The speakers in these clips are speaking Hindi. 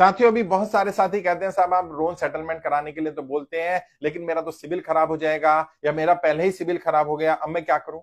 साथियों, अभी बहुत सारे साथी कहते हैं साहब आप लोन सेटलमेंट कराने के लिए तो बोलते हैं, लेकिन मेरा तो सिविल खराब हो जाएगा या मेरा पहले ही सिविल खराब हो गया, अब मैं क्या करूं।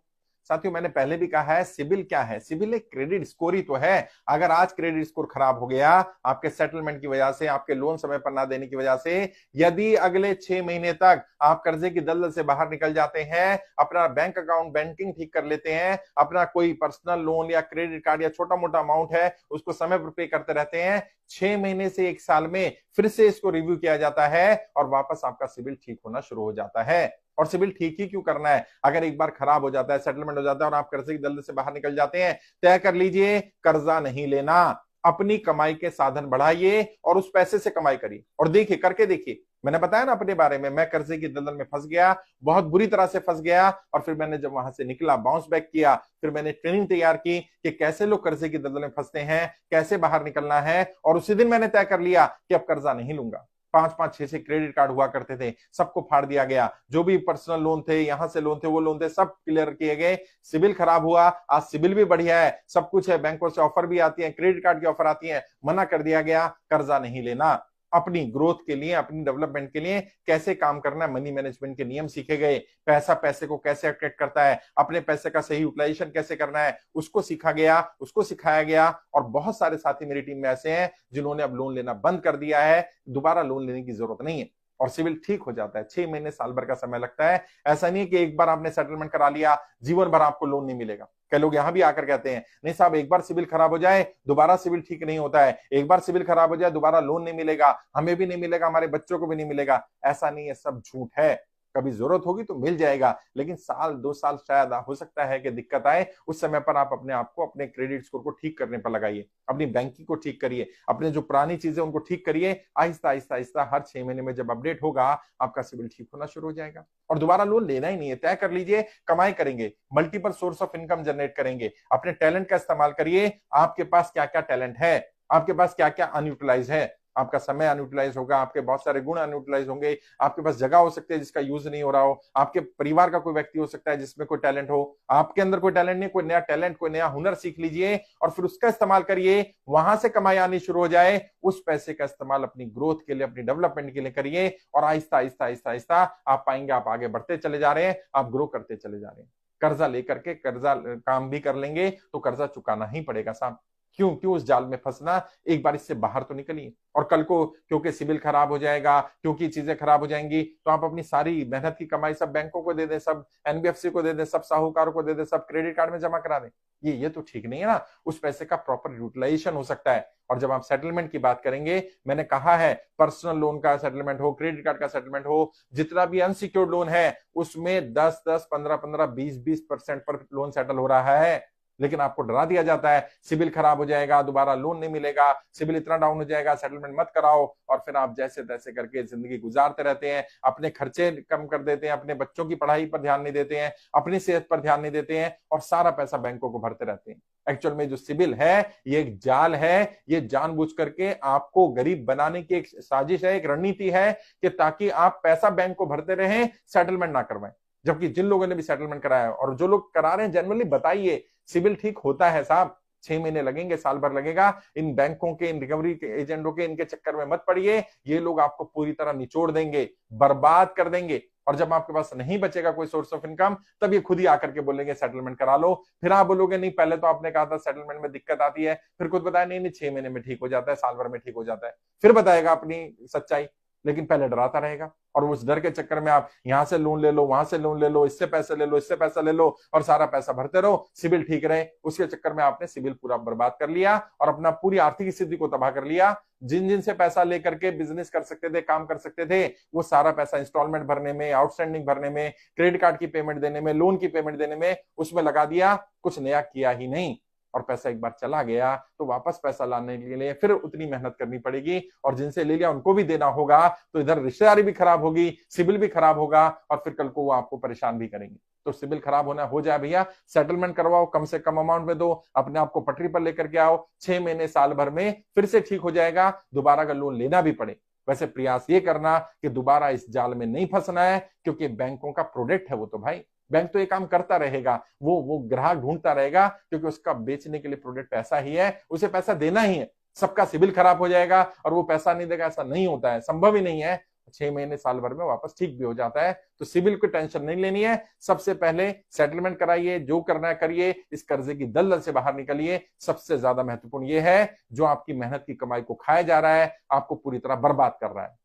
साथियों, मैंने पहले भी कहा है, सिविल क्या है? सिविल एक क्रेडिट स्कोर ही तो है। अगर आज क्रेडिट स्कोर खराब हो गया आपके सेटलमेंट की वजह से, आपके लोन समय पर ना देने की वजह से, यदि अगले 6 महीने तक आप कर्जे की दलदल से बाहर निकल जाते हैं, अपना बैंक अकाउंट बैंकिंग ठीक कर लेते हैं, अपना कोई पर्सनल लोन या क्रेडिट कार्ड या छोटा मोटा अमाउंट है उसको समय पर पे करते रहते हैं, 6 महीने से 1 साल में फिर से इसको रिव्यू किया जाता है और वापस आपका सिविल ठीक होना शुरू हो जाता है। और सिविल ठीक ही क्यों करना है? अगर एक बार खराब हो जाता है, सेटलमेंट हो जाता है और आप कर्जे की दलदल से बाहर निकल जाते हैं, तय कर लीजिए कर्जा नहीं लेना, अपनी कमाई के साधन बढ़ाइए और उस पैसे से कमाई करिए। और देखिए, करके देखिए, मैंने बताया ना अपने बारे में, मैं कर्जे की दलदल में फंस गया, बहुत बुरी तरह से फंस गया, और फिर मैंने जब वहां से निकला, बाउंस बैक किया, फिर मैंने ट्रेनिंग तैयार की कि कैसे लोग कर्जे की दलदल में फंसते हैं, कैसे बाहर निकलना है, और उसी दिन मैंने तय कर लिया कि अब कर्जा नहीं लूंगा। 5-5 6-6 क्रेडिट कार्ड हुआ करते थे, सबको फाड़ दिया गया, जो भी पर्सनल लोन थे, यहां से लोन थे, वो लोन थे, सब क्लियर किए गए। सिविल खराब हुआ, आज सिविल भी बढ़िया है, सब कुछ है, बैंकों से ऑफर भी आती है, क्रेडिट कार्ड की ऑफर आती है, मना कर दिया गया, कर्जा नहीं लेना। अपनी ग्रोथ के लिए, अपनी डेवलपमेंट के लिए कैसे काम करना है, मनी मैनेजमेंट के नियम सीखे गए, पैसा पैसे को कैसे अट्रैक्ट करता है, अपने पैसे का सही यूटिलाइजेशन कैसे करना है, उसको सीखा गया, उसको सिखाया गया। और बहुत सारे साथी मेरी टीम में ऐसे हैं जिन्होंने अब लोन लेना बंद कर दिया है, दोबारा लोन लेने की जरूरत नहीं है और सिविल ठीक हो जाता है। 6 महीने साल भर का समय लगता है। ऐसा नहीं है कि एक बार आपने सेटलमेंट करा लिया जीवन भर आपको लोन नहीं मिलेगा। कई लोग यहां भी आकर कहते हैं नहीं साहब, एक बार सिविल खराब हो जाए दोबारा सिविल ठीक नहीं होता है, एक बार सिविल खराब हो जाए दोबारा लोन नहीं मिलेगा, हमें भी नहीं मिलेगा, हमारे बच्चों को भी नहीं मिलेगा। ऐसा नहीं है, सब झूठ है। कभी जरूरत होगी तो मिल जाएगा, लेकिन साल 2 साल शायद हो सकता है कि दिक्कत आए। उस समय पर आप अपने आप को, अपने क्रेडिट स्कोर को ठीक करने पर लगाइए, अपनी बैंकिंग को ठीक करिए, अपने जो पुरानी चीजें उनको ठीक करिए। आहिस्ता आहिस्ता आहिस्ता हर 6 महीने में जब अपडेट होगा आपका सिविल ठीक होना शुरू हो जाएगा। और दोबारा लोन लेना ही नहीं है, तय कर लीजिए, कमाई करेंगे, multiple source of income generate करेंगे, अपने टैलेंट का इस्तेमाल करिए। आपके पास क्या क्या टैलेंट है, आपके पास क्या क्या अनयूटिलाइज है, आपका समय अनयूटिलाइज होगा, आपके बहुत सारे गुण अनयूटिलाइज होंगे, आपके पास जगह हो सकती है जिसका यूज नहीं हो रहा हो, आपके परिवार का कोई व्यक्ति हो सकता है जिसमें कोई टैलेंट हो, आपके अंदर कोई टैलेंट नहीं, कोई नया टैलेंट, कोई नया हुनर सीख लीजिए और फिर उसका इस्तेमाल करिए। वहां से कमाई आनी शुरू हो जाए, उस पैसे का इस्तेमाल अपनी ग्रोथ के लिए, अपनी डेवलपमेंट के लिए करिए और आहिस्ता आहिस्ता आहिस्ता आहिस्ता आप पाएंगे आप आगे बढ़ते चले जा रहे हैं, आप ग्रो करते चले जा रहे हैं। कर्जा लेकर के कर्जा काम भी कर लेंगे तो कर्जा चुकाना ही पड़ेगा साहब। क्यों क्यों उस जाल में फंसना, एक बार इससे बाहर तो निकलिए। और कल को क्योंकि सिविल खराब हो जाएगा, क्योंकि चीजें खराब हो जाएंगी, तो आप अपनी सारी मेहनत की कमाई सब बैंकों को दे दें, सब एनबीएफसी को दे दें, सब साहूकारों को दे दें, सब क्रेडिट कार्ड में जमा करा दें। ये तो ठीक नहीं है ना। उस पैसे का प्रॉपर यूटिलाइजेशन हो सकता है। और जब आप सेटलमेंट की बात करेंगे, मैंने कहा है पर्सनल लोन का सेटलमेंट हो, क्रेडिट कार्ड का सेटलमेंट हो, जितना भी अनसिक्योर्ड लोन है उसमें 10-10, 15-15, 20-20% पर लोन सेटल हो रहा है। लेकिन आपको डरा दिया जाता है सिविल खराब हो जाएगा, दोबारा लोन नहीं मिलेगा, सिविल इतना डाउन हो जाएगा, सेटलमेंट मत कराओ। और फिर आप जैसे तैसे करके जिंदगी गुजारते रहते हैं, अपने खर्चे कम कर देते हैं, अपने बच्चों की पढ़ाई पर ध्यान नहीं देते हैं, अपनी सेहत पर ध्यान नहीं देते हैं और सारा पैसा बैंकों को भरते रहते हैं। एक्चुअल में जो सिविल है ये एक जाल है, ये जानबूझ करके आपको गरीब बनाने की एक साजिश है, एक रणनीति है कि ताकि आप पैसा बैंक को भरते रहें, सेटलमेंट ना करवाएं। जबकि जिन लोगों ने भी सेटलमेंट कराया और जो लोग करा रहे हैं, जनरली बताइए सिविल ठीक होता है साहब। 6 महीने लगेंगे, साल भर लगेगा। इन बैंकों के, इन रिकवरी के एजेंटों के, इनके चक्कर में मत पड़िए। ये लोग आपको पूरी तरह निचोड़ देंगे, बर्बाद कर देंगे। और जब आपके पास नहीं बचेगा कोई सोर्स ऑफ इनकम, तब ये खुद ही आकर के बोलेंगे सेटलमेंट करा लो। फिर आप बोलोगे नहीं पहले तो आपने कहा था सेटलमेंट में दिक्कत आती है, फिर खुद बताया नहीं नहीं 6 महीने में ठीक हो जाता है, साल भर में ठीक हो जाता है। फिर बताएगा अपनी सच्चाई, लेकिन पहले डराता रहेगा। और उस डर के चक्कर में आप यहां से लोन ले लो, वहां से लोन ले लो, इससे पैसे ले लो, इससे पैसा ले लो और सारा पैसा भरते रहो, सिविल ठीक रहे। उसके चक्कर में आपने सिविल पूरा बर्बाद कर लिया और अपना पूरी आर्थिक स्थिति को तबाह कर लिया। जिन जिन से पैसा लेकर के बिजनेस कर सकते थे, काम कर सकते थे, वो सारा पैसा इंस्टॉलमेंट भरने में, आउटस्टैंडिंग भरने में, क्रेडिट कार्ड की पेमेंट देने में, लोन की पेमेंट देने में, उसमें लगा दिया, कुछ नया किया ही नहीं। और पैसा एक बार चला गया तो वापस पैसा लाने के लिए फिर उतनी मेहनत करनी पड़ेगी और जिनसे ले लिया उनको भी देना होगा। तो इधर रिश्तेदारी भी खराब होगी, सिविल भी खराब होगा और फिर कल को वो आपको परेशान भी करेंगे। तो सिविल खराब होना हो जाए भैया, सेटलमेंट करवाओ, कम से कम अमाउंट में दो, अपने आप को पटरी पर लेकर के आओ। 6 महीने साल भर में फिर से ठीक हो जाएगा। दोबारा अगर लोन लेना भी पड़े, वैसे प्रयास ये करना कि दोबारा इस जाल में नहीं फंसना है, क्योंकि बैंकों का प्रोडक्ट है वो। तो भाई बैंक तो ये काम करता रहेगा, वो ग्राहक ढूंढता रहेगा, क्योंकि उसका बेचने के लिए प्रोडक्ट पैसा ही है, उसे पैसा देना ही है। सबका सिविल खराब हो जाएगा और वो पैसा नहीं देगा, ऐसा नहीं होता है, संभव ही नहीं है। 6 महीने साल भर में वापस ठीक भी हो जाता है। तो सिविल की टेंशन नहीं लेनी है। सबसे पहले सेटलमेंट कराइए, जो करना है करिए, इस कर्जे की दलदल से बाहर निकलिए। सबसे ज्यादा महत्वपूर्ण यह है जो आपकी मेहनत की कमाई को खाया जा रहा है, आपको पूरी तरह बर्बाद कर रहा है।